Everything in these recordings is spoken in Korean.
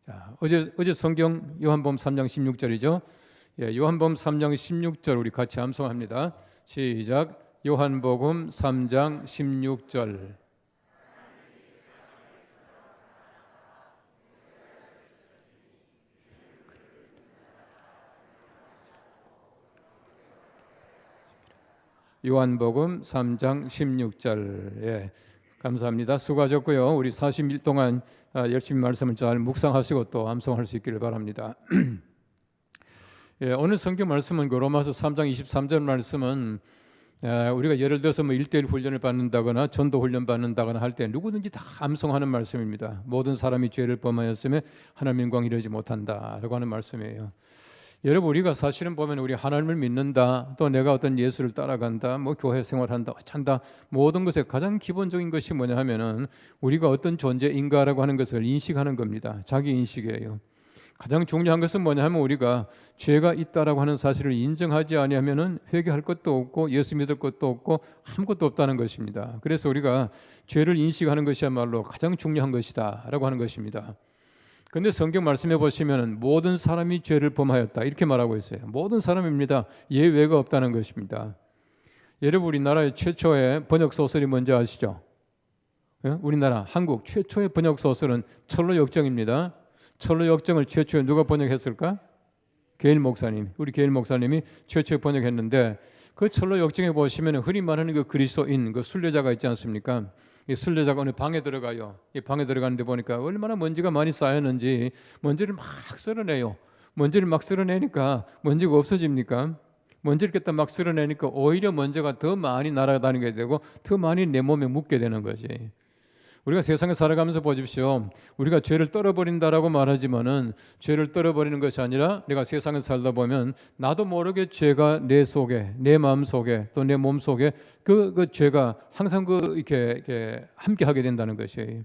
자, 어제 성경 요한복음 3장 16절이죠. 예, 요한복음 3장 16절 우리 같이 암송합니다. 시작. 요한복음 3장 16절. 요한복음 3장 16절. 예, 감사합니다. 수고하셨고요. 우리 40일 동안 열심히 말씀을 잘 묵상하시고 또 암송할 수 있기를 바랍니다. 예, 오늘 성경 말씀은 그 로마서 3장 23절 말씀은 우리가 예를 들어서 뭐 1대1 훈련을 받는다거나 전도 훈련 받는다거나 할 때 누구든지 다 암송하는 말씀입니다. 모든 사람이 죄를 범하였으며 하나님 영광 이르지 못한다라고 하는 말씀이에요. 여러분, 우리가 사실은 보면 우리 하나님을 믿는다, 또 내가 어떤 예수를 따라간다, 뭐 교회 생활한다, 어쩐다, 모든 것의 가장 기본적인 것이 뭐냐 하면은 우리가 어떤 존재인가라고 하는 것을 인식하는 겁니다. 자기 인식이에요. 가장 중요한 것은 뭐냐 하면 우리가 죄가 있다라고 하는 사실을 인정하지 아니하면은 회개할 것도 없고 예수 믿을 것도 없고 아무것도 없다는 것입니다. 그래서 우리가 죄를 인식하는 것이야말로 가장 중요한 것이다라고 하는 것입니다. 그런데 성경 말씀해 보시면 모든 사람이 죄를 범하였다 이렇게 말하고 있어요. 모든 사람입니다. 예외가 없다는 것입니다. 여러분, 우리나라의 최초의 번역 소설이 뭔지 아시죠? 우리나라 한국 최초의 번역 소설은 철로역정입니다. 철로역정을 최초에 누가 번역했을까? 게일 목사님. 우리 게일 목사님이 최초에 번역했는데 그 철로역정에 보시면 흔히 말하는 그 그리스도인, 그 순례자가 있지 않습니까? 이 순례자가 어느 방에 들어가요. 이 방에 들어가는데 보니까 얼마나 먼지가 많이 쌓였는지 먼지를 막 쓸어내요. 먼지를 막 쓸어내니까 먼지가 없어집니까? 먼지를 갖다 막 쓸어내니까 오히려 먼지가 더 많이 날아다니게 되고 더 많이 내 몸에 묻게 되는 거지. 우리가 세상에 살아가면서 보십시오. 우리가 죄를 떨어버린다라고 말하지만은 죄를 떨어버리는 것이 아니라 내가 세상에 살다 보면 나도 모르게 죄가 내 속에, 내 마음 속에 또 내 몸 속에 그 죄가 항상 이렇게 함께 하게 된다는 것이에요.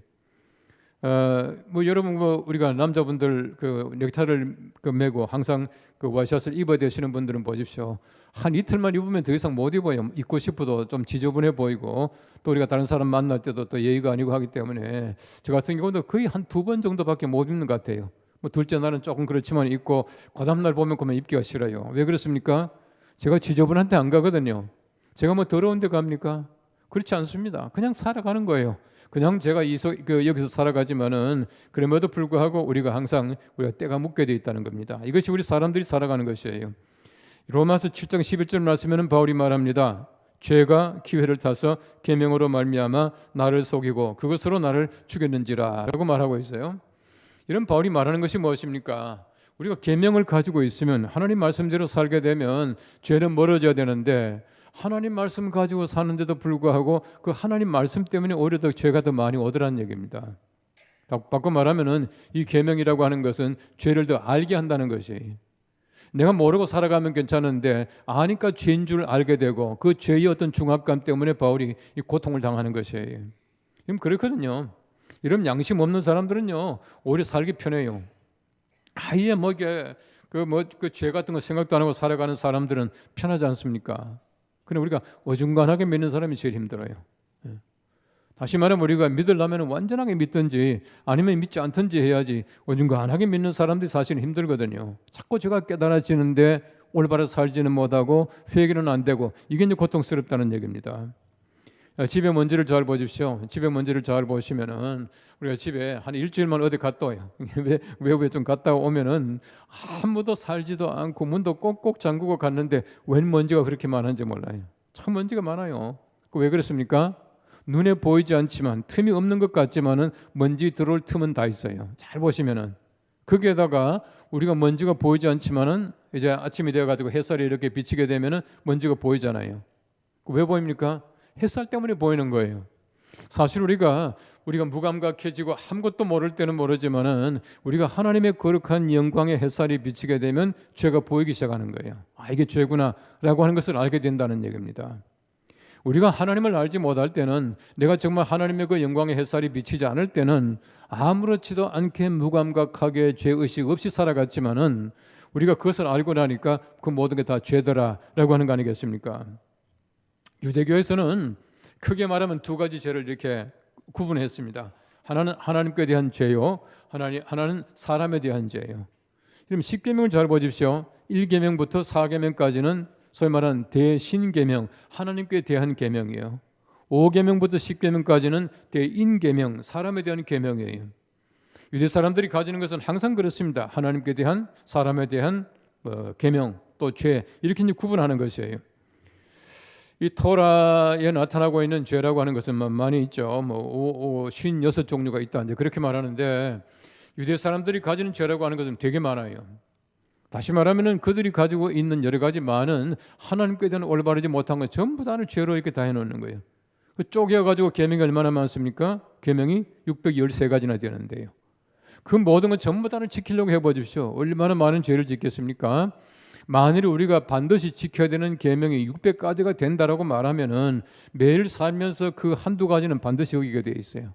뭐 여러분 우리가 남자분들 그 넥타이를 메고 항상 그 와이셔츠를 입어야 되시는 분들은 보십시오. 한 이틀만 입으면 더 이상 못 입어요. 입고 싶어도 좀 지저분해 보이고 또 우리가 다른 사람 만날 때도 또 예의가 아니고 하기 때문에 저 같은 경우도 거의 한 2번 정도밖에 못 입는 것 같아요. 뭐 둘째 날은 조금 그렇지만 입고 그 다음 날 보면 그러면 입기가 싫어요. 왜 그렇습니까? 제가 지저분한 데 안 가거든요. 제가 뭐 더러운 데 갑니까? 그렇지 않습니다. 그냥 살아가는 거예요. 그냥 제가 여기서 살아가지만은 그럼에도 불구하고 우리가 항상 우리가 때가 묻게 되어 있다는 겁니다. 이것이 우리 사람들이 살아가는 것이에요. 로마서 7장 11절 말씀에는 바울이 말합니다. 죄가 기회를 타서 계명으로 말미암아 나를 속이고 그것으로 나를 죽였는지라 라고 말하고 있어요. 이런 바울이 말하는 것이 무엇입니까? 우리가 계명을 가지고 있으면 하나님 말씀대로 살게 되면 죄는 멀어져야 되는데 하나님 말씀 가지고 사는데도 불구하고 그 하나님 말씀 때문에 오히려 더 죄가 더 많이 오더라는 얘기입니다. 바꿔 말하면은 이 계명이라고 하는 것은 죄를 더 알게 한다는 것이. 내가 모르고 살아가면 괜찮은데 아니까 죄인 줄 알게 되고 그 죄의 어떤 중압감 때문에 바울이 이 고통을 당하는 것이에요. 그렇거든요. 이런 양심 없는 사람들은요 오히려 살기 편해요. 아예 그 죄 같은 거 생각도 안 하고 살아가는 사람들은 편하지 않습니까? 그런데 우리가 어중간하게 믿는 사람이 제일 힘들어요. 다시 말하면 우리가 믿으려면 완전하게 믿든지 아니면 믿지 않든지 해야지 어중간하게 믿는 사람들이 사실은 힘들거든요. 자꾸 제가 깨달아지는데 올바로 살지는 못하고 회개는 안 되고 이게 이제 고통스럽다는 얘기입니다. 집에 먼지를 잘 보십시오. 집에 먼지를 잘 보시면은 우리가 집에 한 일주일만 어디 갔다 와요. 외부에 좀 갔다 오면은 아무도 살지도 않고 문도 꼭꼭 잠그고 갔는데 웬 먼지가 그렇게 많은지 몰라요. 참 먼지가 많아요. 왜 그렇습니까? 눈에 보이지 않지만 틈이 없는 것 같지만은 먼지 들어올 틈은 다 있어요. 잘 보시면은 거기에다가 우리가 먼지가 보이지 않지만은 이제 아침이 되어가지고 햇살이 이렇게 비치게 되면은 먼지가 보이잖아요. 왜 보입니까? 햇살 때문에 보이는 거예요. 사실 우리가 무감각해지고 아무것도 모를 때는 모르지만은 우리가 하나님의 거룩한 영광의 햇살이 비치게 되면 죄가 보이기 시작하는 거예요. 아, 이게 죄구나라고 하는 것을 알게 된다는 얘기입니다. 우리가 하나님을 알지 못할 때는 내가 정말 하나님의 그 영광의 햇살이 비치지 않을 때는 아무렇지도 않게 무감각하게 죄의식 없이 살아갔지만은 우리가 그것을 알고 나니까 그 모든 게 다 죄더라라고 하는 거 아니겠습니까? 유대교에서는 크게 말하면 두 가지 죄를 이렇게 구분했습니다. 하나는 하나님께 대한 죄요, 하나는 사람에 대한 죄예요. 그럼 10계명을 잘 보십시오. 1계명부터 4계명까지는 소위 말하는 대신계명, 하나님께 대한 계명이에요. 5계명부터 10계명까지는 대인계명, 사람에 대한 계명이에요. 유대 사람들이 가지는 것은 항상 그렇습니다. 하나님께 대한, 사람에 대한 계명, 또 죄, 이렇게 이제 구분하는 것이에요. 이 토라에 나타나고 있는 죄라고 하는 것은 많이 있죠. 56종류가 있다, 이제 그렇게 말하는데, 유대 사람들이 가지는 죄라고 하는 것은 되게 많아요. 다시 말하면은 그들이 가지고 있는 여러 가지 많은 하나님께 대한 올바르지 못한 것 전부 다를 죄로 이렇게 다 해놓는 거예요. 그 쪼개가지고 계명이 얼마나 많습니까? 계명이 613가지나 되는데요. 그 모든 건 전부 다를 지키려고 해보십시오. 얼마나 많은 죄를 짓겠습니까? 만일 우리가 반드시 지켜야 되는 계명이 600가지가 된다라고 말하면은 매일 살면서 그 한두 가지는 반드시 어기게 돼 있어요.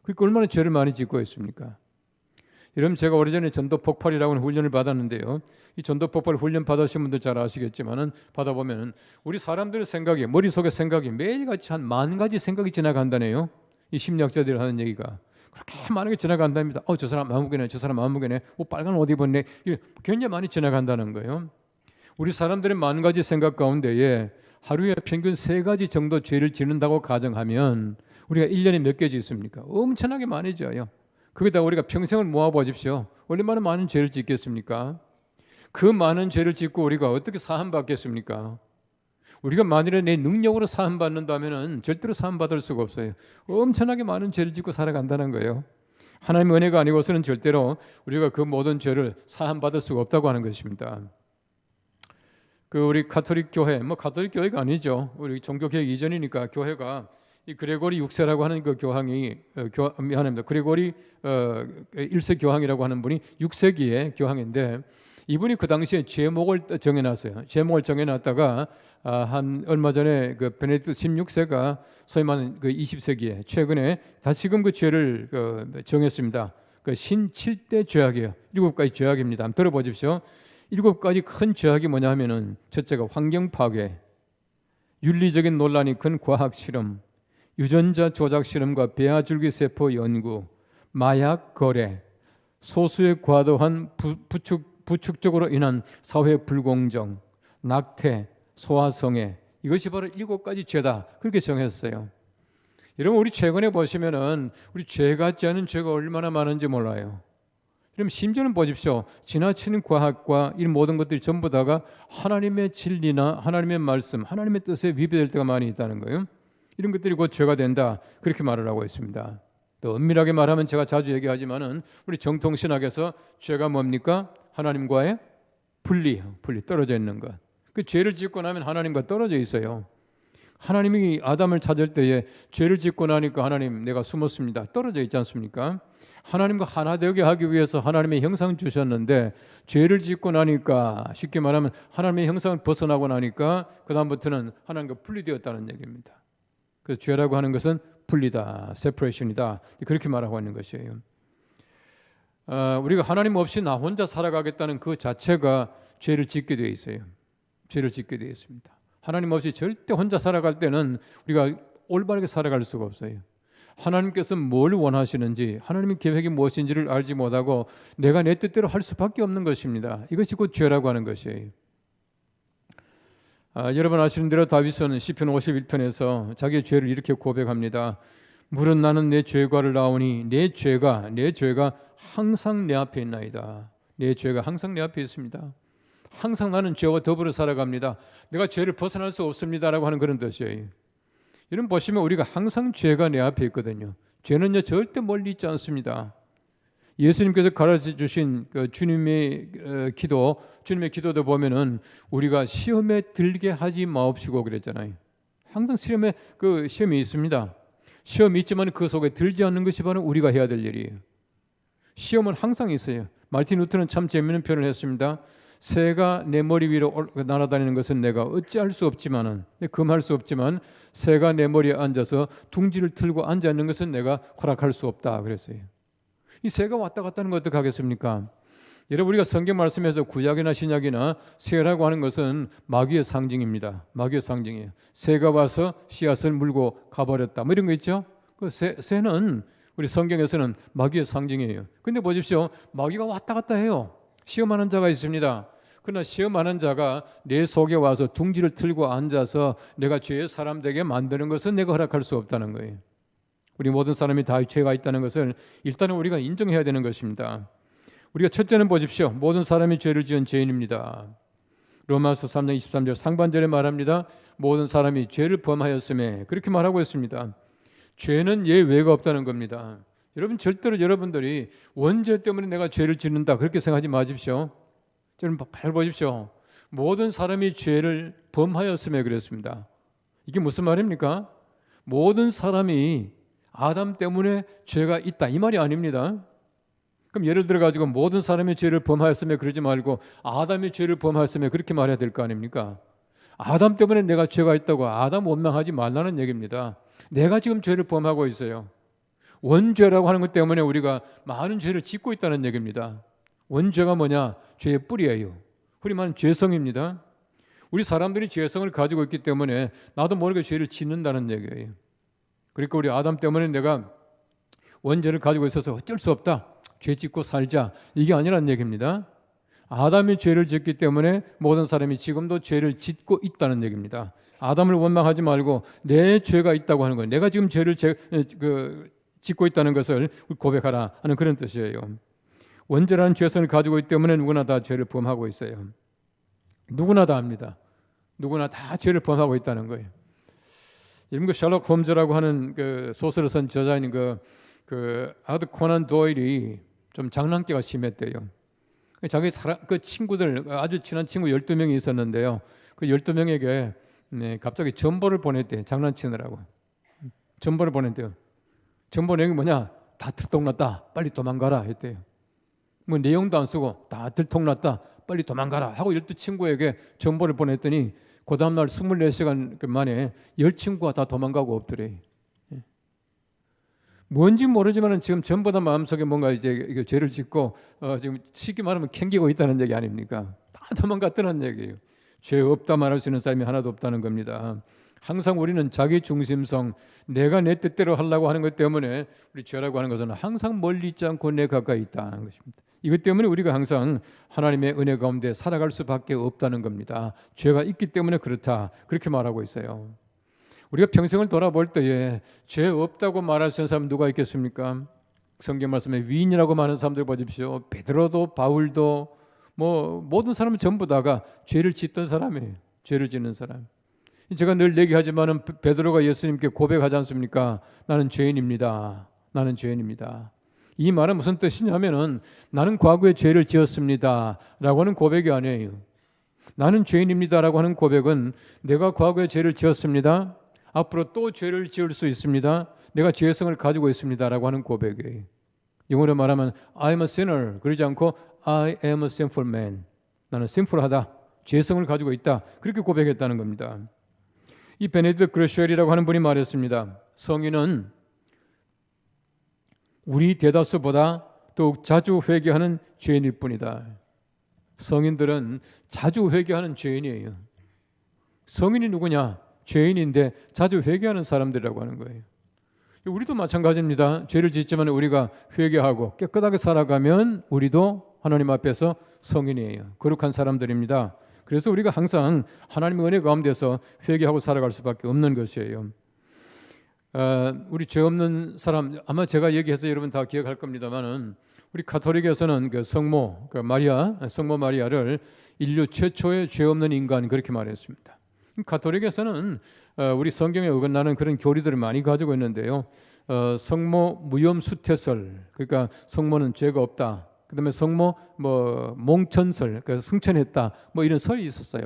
그러니까 얼마나 죄를 많이 짓고 있습니까? 여러분, 제가 오래전에 전도 폭발이라고 하는 훈련을 받았는데요. 이 전도 폭발 훈련 받으신 분들 잘 아시겠지만은 받아보면은 우리 사람들의 생각이, 머릿속의 생각이 매일같이 한 10,000가지 생각이 지나간다네요. 이 심리학자들이 하는 얘기가. 그렇게 많은 게 지나간답니다. 저 사람 마음무게네, 저 사람 마음무게네, 빨간 옷 입었네. 이게 굉장히 많이 지나간다는 거예요. 우리 사람들의 10,000가지 생각 가운데에 하루에 평균 3가지 정도 죄를 짓는다고 가정하면 우리가 1년에 몇 개 짓습니까? 엄청나게 많이 져요. 거기다 우리가 평생을 모아보십시오. 얼마나 많은 죄를 짓겠습니까? 그 많은 죄를 짓고 우리가 어떻게 사함받겠습니까? 우리가 만일에 내 능력으로 사함받는다면 절대로 사함받을 수가 없어요. 엄청나게 많은 죄를 짓고 살아간다는 거예요. 하나님의 은혜가 아니고서는 절대로 우리가 그 모든 죄를 사함받을 수가 없다고 하는 것입니다. 우리 가톨릭 교회, 가톨릭 교회가 아니죠. 우리 종교개혁 이전이니까 교회가 이 그레고리 6세라고 하는 그 교황이 미안합니다. 그레고리 1세 교황이라고 하는 분이 6세기의 교황인데, 이분이 그 당시에 제목을 정해놨어요. 제목을 정해놨다가 한 얼마 전에 그 베네딕토 16세가 소위 말하는 그 20세기에 최근에 다시금 그 죄를 정했습니다. 그 신 7대 죄악이에요. 7가지 죄악입니다. 한번 들어보십시오. 7가지 큰 죄악이 뭐냐 하면은, 첫째가 환경 파괴, 윤리적인 논란이 큰 과학 실험, 유전자 조작 실험과 배아줄기 세포 연구, 마약 거래, 소수의 과도한 부축적으로 인한 사회 불공정, 낙태, 소아성애, 이것이 바로 7가지 죄다, 그렇게 정했어요. 여러분, 우리 최근에 보시면은 우리 죄 같지 않은 죄가 얼마나 많은지 몰라요. 그럼 심지어는 보십시오. 지나치는 과학과 이 모든 것들이 전부 다가 하나님의 진리나 하나님의 말씀, 하나님의 뜻에 위배될 때가 많이 있다는 거예요. 이런 것들이 곧 죄가 된다, 그렇게 말을 하고 있습니다. 또 엄밀하게 말하면 제가 자주 얘기하지만은 우리 정통신학에서 죄가 뭡니까? 하나님과의 분리 떨어져 있는 것. 그 죄를 짓고 나면 하나님과 떨어져 있어요. 하나님이 아담을 찾을 때에 죄를 짓고 나니까 하나님 내가 숨었습니다, 떨어져 있지 않습니까? 하나님과 하나 되게 하기 위해서 하나님의 형상 주셨는데 죄를 짓고 나니까, 쉽게 말하면 하나님의 형상을 벗어나고 나니까 그 다음부터는 하나님과 분리되었다는 얘기입니다. 그 죄라고 하는 것은 분리다, 세퍼레이션이다, 그렇게 말하고 있는 것이에요. 우리가 하나님 없이 나 혼자 살아가겠다는 그 자체가 죄를 짓게 되어 있어요. 죄를 짓게 되어 있습니다. 하나님 없이 절대 혼자 살아갈 때는 우리가 올바르게 살아갈 수가 없어요. 하나님께서 뭘 원하시는지, 하나님의 계획이 무엇인지를 알지 못하고 내가 내 뜻대로 할 수밖에 없는 것입니다. 이것이 곧 죄라고 하는 것이에요. 여러분 아시는 대로 다윗은 시편 51편에서 자기의 죄를 이렇게 고백합니다. 물은 나는 내 죄과를 나오니 내 죄가 항상 내 앞에 있나이다. 내 죄가 항상 내 앞에 있습니다. 항상 나는 죄와 더불어 살아갑니다. 내가 죄를 벗어날 수 없습니다라고 하는 그런 뜻이에요. 여러분 보시면 우리가 항상 죄가 내 앞에 있거든요. 죄는요 절대 멀리 있지 않습니다. 예수님께서 가르쳐 주신 그 주님의 기도도 보면은 우리가 시험에 들게 하지 마옵시고 그랬잖아요. 항상 시험이 있습니다. 시험이 있지만 그 속에 들지 않는 것이 바로 우리가 해야 될 일이에요. 시험은 항상 있어요. 마르틴 루터는 참 재미있는 표현을 했습니다. 새가 내 머리 위로 날아다니는 것은 내가 어찌할 수 없지만은, 금할 수 없지만 새가 내 머리에 앉아서 둥지를 틀고 앉아 있는 것은 내가 허락할 수 없다 그랬어요. 이 새가 왔다 갔다 하는 거 어떡하겠습니까? 여러분 우리가 성경 말씀에서 구약이나 신약이나 새라고 하는 것은 마귀의 상징입니다. 마귀의 상징이에요. 새가 와서 씨앗을 물고 가버렸다, 이런 거 있죠. 그 새는 우리 성경에서는 마귀의 상징이에요. 근데 보십시오. 마귀가 왔다 갔다 해요. 시험하는 자가 있습니다. 그러나 시험하는 자가 내 속에 와서 둥지를 틀고 앉아서 내가 죄의 사람 되게 만드는 것은 내가 허락할 수 없다는 거예요. 우리 모든 사람이 다 죄가 있다는 것을 일단은 우리가 인정해야 되는 것입니다. 우리가 첫째는 보십시오. 모든 사람이 죄를 지은 죄인입니다. 로마서 3장 23절 상반절에 말합니다. 모든 사람이 죄를 범하였음에 그렇게 말하고 있습니다. 죄는 예외가 없다는 겁니다. 여러분 절대로 여러분들이 원죄 때문에 내가 죄를 짓는다 그렇게 생각하지 마십시오. 여러분 잘 보십시오. 모든 사람이 죄를 범하였음에 그랬습니다. 이게 무슨 말입니까? 모든 사람이 아담 때문에 죄가 있다 이 말이 아닙니다. 그럼 예를 들어 가지고 모든 사람이 죄를 범하였음에 그러지 말고 아담이 죄를 범하였음에 그렇게 말해야 될 거 아닙니까? 아담 때문에 내가 죄가 있다고 아담 원망하지 말라는 얘기입니다. 내가 지금 죄를 범하고 있어요. 원죄라고 하는 것 때문에 우리가 많은 죄를 짓고 있다는 얘기입니다. 원죄가 뭐냐? 죄의 뿌리예요. 흔히 말하는 죄성입니다. 우리 사람들이 죄성을 가지고 있기 때문에 나도 모르게 죄를 짓는다는 얘기예요. 그러니까 우리 아담 때문에 내가 원죄를 가지고 있어서 어쩔 수 없다. 죄 짓고 살자. 이게 아니라는 얘기입니다. 아담이 죄를 짓기 때문에 모든 사람이 지금도 죄를 짓고 있다는 얘기입니다. 아담을 원망하지 말고 내 죄가 있다고 하는 거예요. 내가 지금 죄를 짓고 있다는 것을 고백하라 하는 그런 뜻이에요. 원죄라는 죄성을 가지고 있기 때문에 누구나 다 죄를 범하고 있어요. 누구나 다 합니다. 누구나 다 죄를 범하고 있다는 거예요. 이런 거 셜록 홈즈라고 하는 그 소설을 쓴 저자인 그 아드 코난 도일이 좀 장난기가 심했대요. 자기 그 친구들 아주 친한 친구 12명이 있었는데요. 그 12명에게 갑자기 전보를 보냈대요. 장난치느라고. 전보를 보냈대요. 전보 내용이 뭐냐? 다 들통났다. 빨리 도망가라 했대요. 뭐 내용도 안 쓰고 다 들통났다. 빨리 도망가라 하고 12친구에게 전보를 보냈더니 그 다음날 24시간 만에 10친구가 다 도망가고 없더래요. 뭔지 모르지만 지금 전부 다 마음속에 뭔가 이제 죄를 짓고 지금 쉽게 말하면 캥기고 있다는 얘기 아닙니까? 다 도망갔다는 얘기예요. 죄 없다 말할 수 있는 사람이 하나도 없다는 겁니다. 항상 우리는 자기 중심성, 내가 내 뜻대로 하려고 하는 것 때문에 우리 죄라고 하는 것은 항상 멀리 있지 않고 내 가까이 있다는 것입니다. 이것 때문에 우리가 항상 하나님의 은혜 가운데 살아갈 수밖에 없다는 겁니다. 죄가 있기 때문에 그렇다. 그렇게 말하고 있어요. 우리가 평생을 돌아볼 때에 죄 없다고 말할 수 있는 사람 누가 있겠습니까? 성경 말씀에 위인이라고 많은 사람들 보십시오. 베드로도 바울도 뭐 모든 사람은 전부 다가 죄를 짓던 사람이에요. 죄를 짓는 사람. 제가 늘 얘기하지만은 베드로가 예수님께 고백하지 않습니까? 나는 죄인입니다. 나는 죄인입니다. 이 말은 무슨 뜻이냐면은 나는 과거에 죄를 지었습니다 라고 하는 고백이 아니에요. 나는 죄인입니다라고 하는 고백은 내가 과거에 죄를 지었습니다. 앞으로 또 죄를 지을 수 있습니다. 내가 죄성을 가지고 있습니다라고 하는 고백이에요. 영어로 말하면 I am a sinner 그러지 않고 I am a sinful man. 나는 sinful하다. 죄성을 가지고 있다. 그렇게 고백했다는 겁니다. 이 베네딕트 그레쉘이라고 하는 분이 말했습니다. 성인은 우리 대다수보다 더욱 자주 회개하는 죄인일 뿐이다. 성인들은 자주 회개하는 죄인이에요. 성인이 누구냐? 죄인인데 자주 회개하는 사람들이라고 하는 거예요. 우리도 마찬가지입니다. 죄를 짓지만 우리가 회개하고 깨끗하게 살아가면 우리도 하나님 앞에서 성인이에요. 거룩한 사람들입니다. 그래서 우리가 항상 하나님의 은혜 가운데서 회개하고 살아갈 수밖에 없는 것이에요. 우리 죄 없는 사람 아마 제가 얘기해서 여러분 다 기억할 겁니다만은 우리 가톨릭에서는 그 성모 성모 마리아를 인류 최초의 죄 없는 인간 그렇게 말했습니다. 가톨릭에서는 우리 성경에 어긋나는 그런 교리들을 많이 가지고 있는데요. 성모 무염수태설 그러니까 성모는 죄가 없다. 그다음에 성모 몽천설 그러니까 승천했다. 이런 설이 있었어요.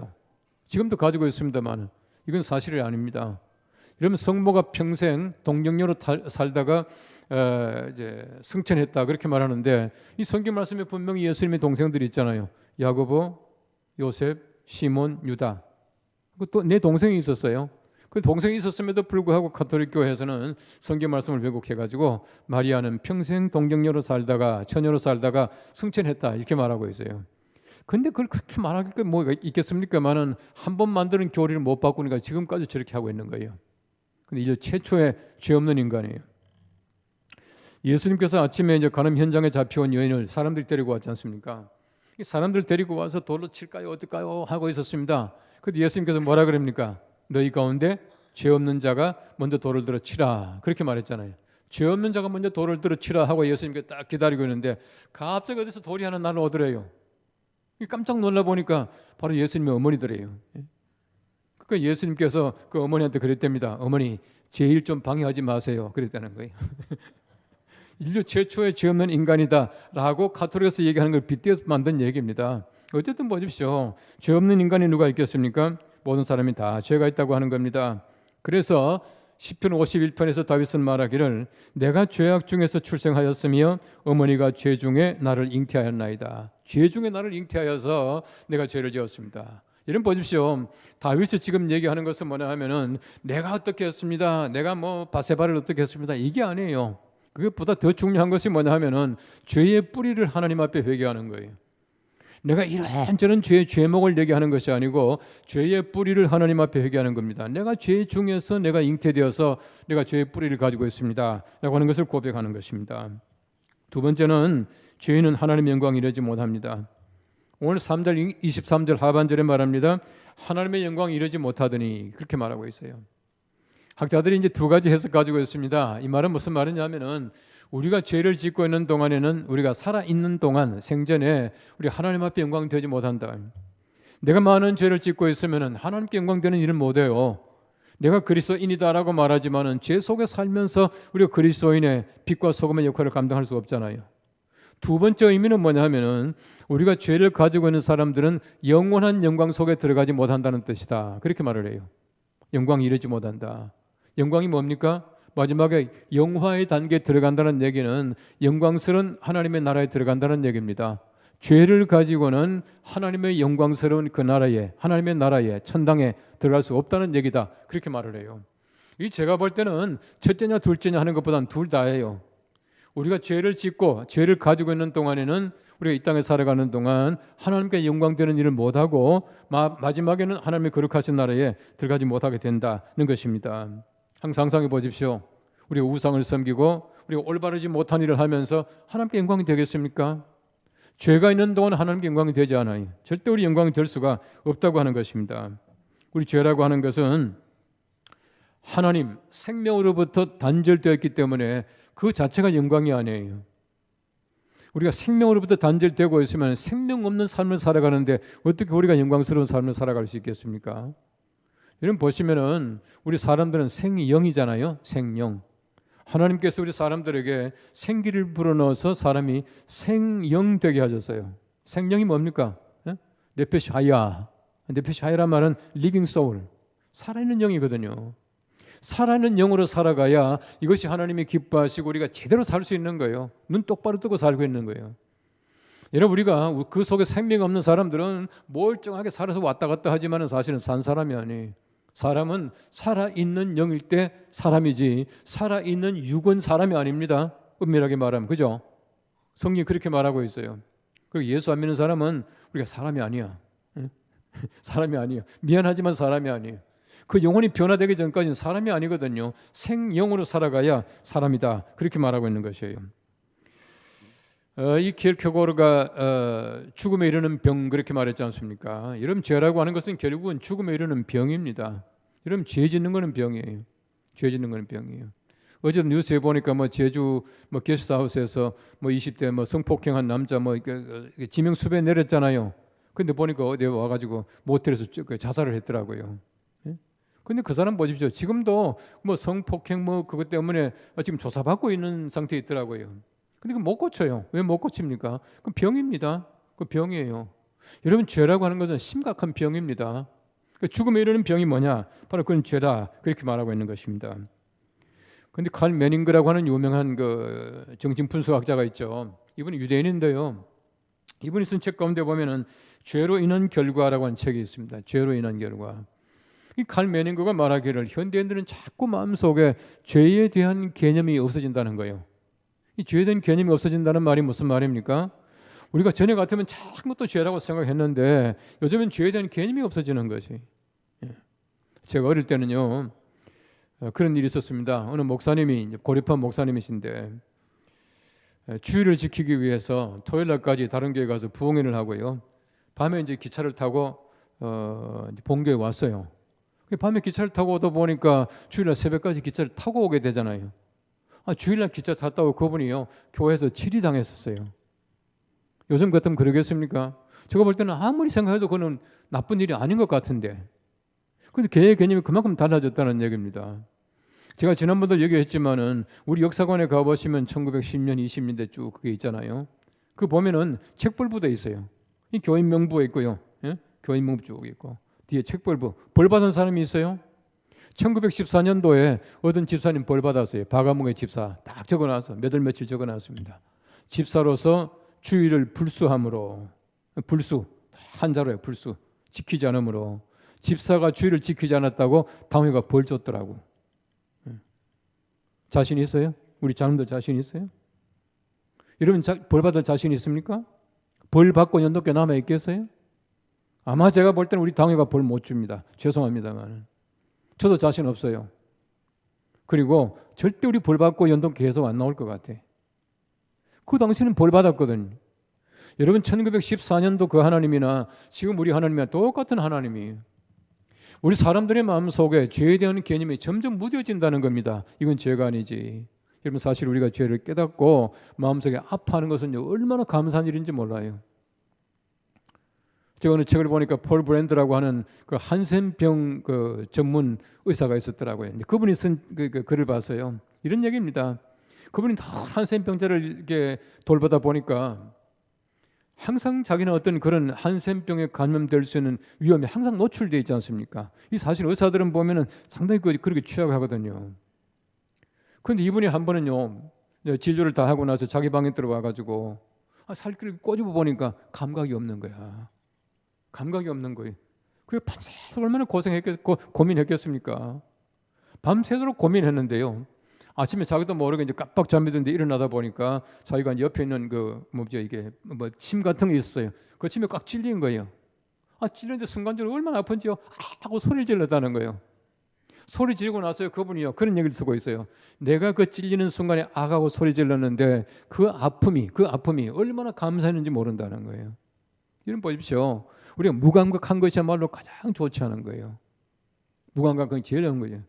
지금도 가지고 있습니다만 이건 사실이 아닙니다. 이러면 성모가 평생 동정녀로 살다가 이제 승천했다 그렇게 말하는데 이 성경 말씀에 분명히 예수님의 동생들이 있잖아요. 야고보, 요셉, 시몬, 유다. 또 내 동생이 있었어요. 그 동생이 있었음에도 불구하고 가톨릭 교회에서는 성경 말씀을 왜곡해가지고 마리아는 평생 동정녀로 살다가 처녀로 살다가 승천했다 이렇게 말하고 있어요. 근데 그걸 그렇게 말할 게 뭐가 있겠습니까만은 한 번 만드는 교리를 못 바꾸니까 지금까지 저렇게 하고 있는 거예요. 근데 이제 최초의 죄 없는 인간이에요. 예수님께서 아침에 이제 간음 현장에 잡혀온 여인을 사람들이 데리고 왔지 않습니까? 이 사람들 데리고 와서 돌로 칠까요 어떨까요 하고 있었습니다. 그런데 예수님께서 뭐라 그럽니까? 너희 가운데 죄 없는 자가 먼저 돌을 들어 치라, 그렇게 말했잖아요. 죄 없는 자가 먼저 돌을 들어 치라 하고 예수님께 딱 기다리고 있는데 갑자기 어디서 돌이 하나 날아오더래요. 깜짝 놀라 보니까 바로 예수님의 어머니더래요. 그러니까 예수님께서 그 어머니한테 그랬답니다. 어머니, 제일 좀 방해하지 마세요, 그랬다는 거예요. 인류 최초의 죄 없는 인간이다 라고 가톨릭에서 얘기하는 걸 빗대어서 만든 얘기입니다. 어쨌든 보십시오. 죄 없는 인간이 누가 있겠습니까? 모든 사람이 다 죄가 있다고 하는 겁니다. 그래서 시편 51편에서 다윗은 말하기를 내가 죄악 중에서 출생하였으며 어머니가 죄 중에 나를 잉태하였나이다. 죄 중에 나를 잉태하여서 내가 죄를 지었습니다. 이런 보십시오. 다윗이 지금 얘기하는 것은 뭐냐 하면은 내가 어떻게 했습니다, 내가 뭐 바세바를 어떻게 했습니다, 이게 아니에요. 그것보다 더 중요한 것이 뭐냐 하면은 죄의 뿌리를 하나님 앞에 회개하는 거예요. 내가 이런저런 죄의 죄목을 얘기하는 것이 아니고 죄의 뿌리를 하나님 앞에 회개하는 겁니다. 내가 죄 중에서 내가 잉태되어서 내가 죄의 뿌리를 가지고 있습니다 라고 하는 것을 고백하는 것입니다. 두 번째는 죄인은 하나님의 영광을 이루지 못합니다. 오늘 3절 23절 하반절에 말합니다. 하나님의 영광을 이루지 못하더니, 그렇게 말하고 있어요. 학자들이 이제 두 가지 해석 가지고 있습니다. 이 말은 무슨 말이냐면은 우리가 죄를 짓고 있는 동안에는, 우리가 살아 있는 동안 생전에 우리 하나님 앞에 영광 되지 못한다. 내가 많은 죄를 짓고 있으면은 하나님께 영광 되는 일을 못 해요. 내가 그리스도인이다라고 말하지만은 죄 속에 살면서 우리가 그리스도인의 빛과 소금의 역할을 감당할 수 없잖아요. 두 번째 의미는 뭐냐 하면은 우리가 죄를 가지고 있는 사람들은 영원한 영광 속에 들어가지 못한다는 뜻이다, 그렇게 말을 해요. 영광이 이르지 못한다. 영광이 뭡니까? 마지막에 영화의 단계에 들어간다는 얘기는 영광스러운 하나님의 나라에 들어간다는 얘기입니다. 죄를 가지고는 하나님의 영광스러운 그 나라에, 하나님의 나라에, 천당에 들어갈 수 없다는 얘기다, 그렇게 말을 해요. 이 제가 볼 때는 첫째냐 둘째냐 하는 것보다는 둘 다예요. 우리가 죄를 짓고 죄를 가지고 있는 동안에는, 우리가 이 땅에 살아가는 동안 하나님께 영광되는 일을 못하고 마지막에는 하나님의 거룩하신 나라에 들어가지 못하게 된다는 것입니다. 항상 상상해 보십시오. 우리가 우상을 섬기고 우리가 올바르지 못한 일을 하면서 하나님께 영광이 되겠습니까? 죄가 있는 동안 하나님께 영광이 되지 않아요. 절대 우리 영광이 될 수가 없다고 하는 것입니다. 우리 죄라고 하는 것은 하나님 생명으로부터 단절되었기 때문에 그 자체가 영광이 아니에요. 우리가 생명으로부터 단절되고 있으면 생명 없는 삶을 살아가는데 어떻게 우리가 영광스러운 삶을 살아갈 수 있겠습니까? 여러분 보시면은 우리 사람들은 생영이잖아요. 생영. 하나님께서 우리 사람들에게 생기를 불어넣어서 사람이 생영 되게 하셨어요. 생영이 뭡니까? 네페시 하야. 네페시 하야란 말은 리빙 소울, 살아있는 영이거든요. 살아있는 영으로 살아가야 이것이 하나님이 기뻐하시고 우리가 제대로 살 수 있는 거예요. 눈 똑바로 뜨고 살고 있는 거예요. 여러분, 우리가 그 속에 생명 없는 사람들은 멀쩡하게 살아서 왔다 갔다 하지만 사실은 산 사람이 아니에요. 사람은 살아있는 영일 때 사람이지 살아있는 육은 사람이 아닙니다. 엄밀하게 말하면, 그죠? 성경이 그렇게 말하고 있어요. 그리고 예수 안 믿는 사람은 우리가 사람이 아니야. 사람이 아니에요. 미안하지만 사람이 아니에요. 그 영혼이 변화되기 전까지는 사람이 아니거든요. 생영으로 살아가야 사람이다, 그렇게 말하고 있는 것이에요. 이 킬케고르가 죽음에 이르는 병, 그렇게 말했지 않습니까? 여러분, 죄라고 하는 것은 결국은 죽음에 이르는 병입니다. 여러분, 죄 짓는 거는 병이에요. 죄 짓는 거는 병이에요. 어제 뉴스에 보니까 제주 게스트하우스에서 20대 성폭행한 남자 지명 수배 내렸잖아요. 근데 보니까 어디 와가지고 모텔에서 자살을 했더라고요. 근데 그 사람 보십시오. 지금도 성폭행 그것 때문에 지금 조사받고 있는 상태에 있더라고요. 근데 그 못 고쳐요. 왜 못 고칩니까? 그 병입니다. 그 병이에요. 여러분, 죄라고 하는 것은 심각한 병입니다. 죽음에 이르는 병이 뭐냐? 바로 그건 죄다, 그렇게 말하고 있는 것입니다. 근데 칼 메닝그라고 하는 유명한 그 정신분석학자가 있죠. 이분이 유대인인데요. 이분이 쓴 책 가운데 보면은 죄로 인한 결과라고 하는 책이 있습니다. 죄로 인한 결과. 이 칼 메닝그가 말하기를 현대인들은 자꾸 마음속에 죄에 대한 개념이 없어진다는 거예요. 이 죄에 대한 개념이 없어진다는 말이 무슨 말입니까? 우리가 전에 같으면 자꾸 또 죄라고 생각했는데 요즘은 죄에 대한 개념이 없어지는 것이. 제가 어릴 때는요, 그런 일이 있었습니다. 어느 목사님이, 고립한 목사님이신데 주일을 지키기 위해서 토요일 날까지 다른 교회 가서 부흥회를 하고요. 밤에 이제 기차를 타고 이제 본교에 왔어요. 밤에 기차를 타고 오다 보니까 주일날 새벽까지 기차를 타고 오게 되잖아요. 주일날 기차 탔다고 그분이요 교회에서 치리당했었어요. 요즘 같으면 그러겠습니까? 제가 볼 때는 아무리 생각해도 그건 나쁜 일이 아닌 것 같은데, 근데 개의 개념이 그만큼 달라졌다는 얘기입니다. 제가 지난번도 얘기했지만은 우리 역사관에 가보시면 1910년, 20년대 쭉 그게 있잖아요. 그 보면은 책벌부도 있어요. 이 교인 명부에 있고요. 예? 교인 명부 쭉 있고 뒤에 책벌부. 벌 받은 사람이 있어요. 1914년도에 어떤 집사님 벌 받았어요. 바가목의 집사 딱 적어놔서 몇 월 며칠 적어놨습니다. 집사로서 주의를 불수함으로, 불수 한자로요. 불수 지키지 않으므로 집사가 주의를 지키지 않았다고 당회가 벌 줬더라고. 자신 있어요? 우리 장로들 자신 있어요? 여러분 벌 받을 자신 있습니까? 벌 받고 연독교 남아 있겠어요? 아마 제가 볼 때는 우리 당회가 벌 못 줍니다. 죄송합니다만 저도 자신 없어요. 그리고 절대 우리 벌 받고 연독 계속 안 나올 것 같아. 그 당시는 벌 받았거든. 여러분 1914년도 그 하나님이나 지금 우리 하나님이나 똑같은 하나님이에요. 우리 사람들의 마음속에 죄에 대한 개념이 점점 무뎌진다는 겁니다. 이건 죄가 아니지. 여러분 사실 우리가 죄를 깨닫고 마음속에 아파하는 것은 얼마나 감사한 일인지 몰라요. 제가 어느 책을 보니까 폴 브랜드라고 하는 그 한센병 그 전문 의사가 있었더라고요. 근데 그분이 쓴 그 글을 봐서요. 이런 얘기입니다. 그분이 한센병자를 이렇게 돌보다 보니까 항상 자기는 어떤 그런 한센병에 감염될 수 있는 위험에 항상 노출되어 있지 않습니까? 이 사실 의사들은 보면은 상당히 그렇게 취약하거든요. 그런데 이분이 한 번은요 진료를 다 하고 나서 자기 방에 들어와가지고 살길을 꼬집어 보니까 감각이 없는 거야. 감각이 없는 거예요. 그래 밤새도록 얼마나 고민했겠습니까? 밤새도록 고민했는데요. 아침에 자기도 모르게 이제 깜빡 잠이 드는데 일어나다 보니까 자기가 옆에 있는 그 뭐죠 이게 뭐 침 같은 게 있었어요. 그 침에 꽉 찔린 거예요. 찔렸는데 순간적으로 얼마나 아픈지요. 하고 소리를 질렀다는 거예요. 소리 지르고 나서요 그분이요 그런 얘기를 쓰고 있어요. 내가 그 찔리는 순간에 하고 소리 질렀는데 그 아픔이 얼마나 감사했는지 모른다는 거예요. 이런 보십시오. 우리가 무감각한 것이야말로 가장 좋지 않은 거예요. 무감각은 제일 좋은 거예요.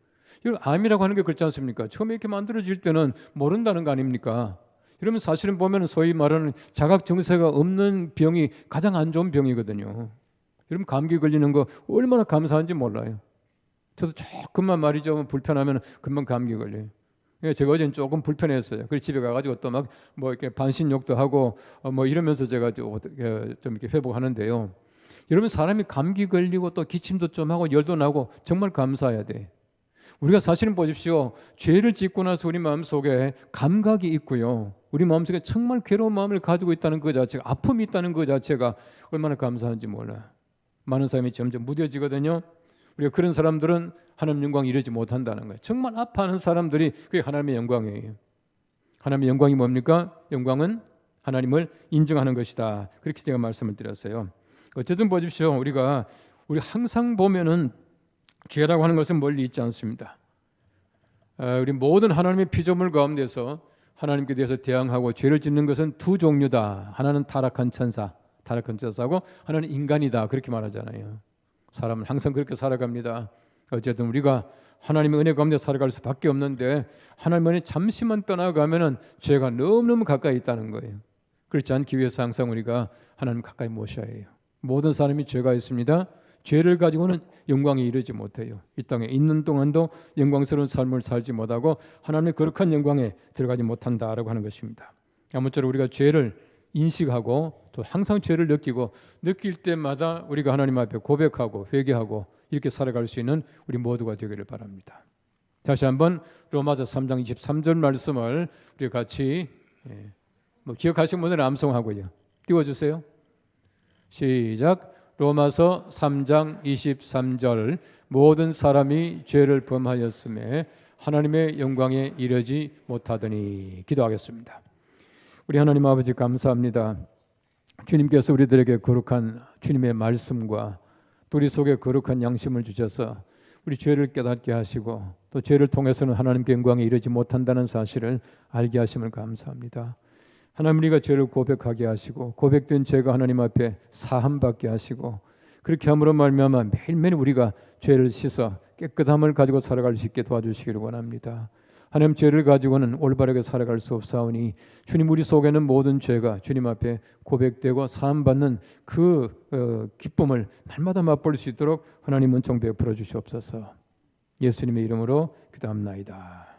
여러분 암이라고 하는 게 그렇지 않습니까? 처음에 이렇게 만들어질 때는 모른다는 거 아닙니까? 이러면 사실은 보면 소위 말하는 자각 증세가 없는 병이 가장 안 좋은 병이거든요. 여러분 감기 걸리는 거 얼마나 감사한지 몰라요. 저도 조금만 말이죠 불편하면 금방 감기 걸려요. 제가 어제는 조금 불편했어요. 그래서 집에 가가지고 또 막 뭐 이렇게 반신욕도 하고 뭐 이러면서 제가 좀 이렇게 회복하는데요. 여러분 사람이 감기 걸리고 또 기침도 좀 하고 열도 나고 정말 감사해야 돼. 우리가 사실은 보십시오. 죄를 짓고 나서 우리 마음속에 감각이 있고요. 우리 마음속에 정말 괴로운 마음을 가지고 있다는 그 자체가, 아픔이 있다는 그 자체가 얼마나 감사한지 몰라. 많은 사람이 점점 무뎌지거든요. 우리가 그런 사람들은 하나님 영광 이루지 못한다는 거예요. 정말 아파하는 사람들이 그게 하나님의 영광이에요. 하나님의 영광이 뭡니까? 영광은 하나님을 인정하는 것이다. 그렇게 제가 말씀을 드렸어요. 어쨌든 보십시오. 우리 항상 보면은 죄라고 하는 것은 멀리 있지 않습니다. 우리 모든 하나님의 피조물 가운데서 하나님께 대해서 대항하고 죄를 짓는 것은 두 종류다. 하나는 타락한 천사고 하나는 인간이다. 그렇게 말하잖아요. 사람은 항상 그렇게 살아갑니다. 어쨌든 우리가 하나님의 은혜 가운데 살아갈 수밖에 없는데 하나님의 은혜 잠시만 떠나가면은 죄가 너무너무 가까이 있다는 거예요. 그렇지 않기 위해서 항상 우리가 하나님 가까이 모셔야 해요. 모든 사람이 죄가 있습니다. 죄를 가지고는 영광에 이르지 못해요. 이 땅에 있는 동안도 영광스러운 삶을 살지 못하고 하나님의 거룩한 영광에 들어가지 못한다라고 하는 것입니다. 아무쪼록 우리가 죄를 인식하고 또 항상 죄를 느낄 때마다 우리가 하나님 앞에 고백하고 회개하고 이렇게 살아갈 수 있는 우리 모두가 되기를 바랍니다. 다시 한번 로마서 3장 23절 말씀을 우리 같이 기억하신 분들은 암송하고요. 띄워주세요. 시작. 로마서 3장 23절 모든 사람이 죄를 범하였음에 하나님의 영광에 이르지 못하더니. 기도하겠습니다. 우리 하나님 아버지 감사합니다. 주님께서 우리들에게 거룩한 주님의 말씀과 또 우리 속에 거룩한 양심을 주셔서 우리 죄를 깨닫게 하시고 또 죄를 통해서는 하나님께 영광에 이르지 못한다는 사실을 알게 하심을 감사합니다. 하나님 우리가 죄를 고백하게 하시고 고백된 죄가 하나님 앞에 사함받게 하시고 그렇게 함으로 말미암아 매일매일 우리가 죄를 씻어 깨끗함을 가지고 살아갈 수 있게 도와주시기를 원합니다. 하나님 죄를 가지고는 올바르게 살아갈 수 없사오니 주님 우리 속에는 모든 죄가 주님 앞에 고백되고 사함받는 그 기쁨을 날마다 맛볼 수 있도록 하나님 은총 베풀어 주시옵소서. 예수님의 이름으로 기도합나이다.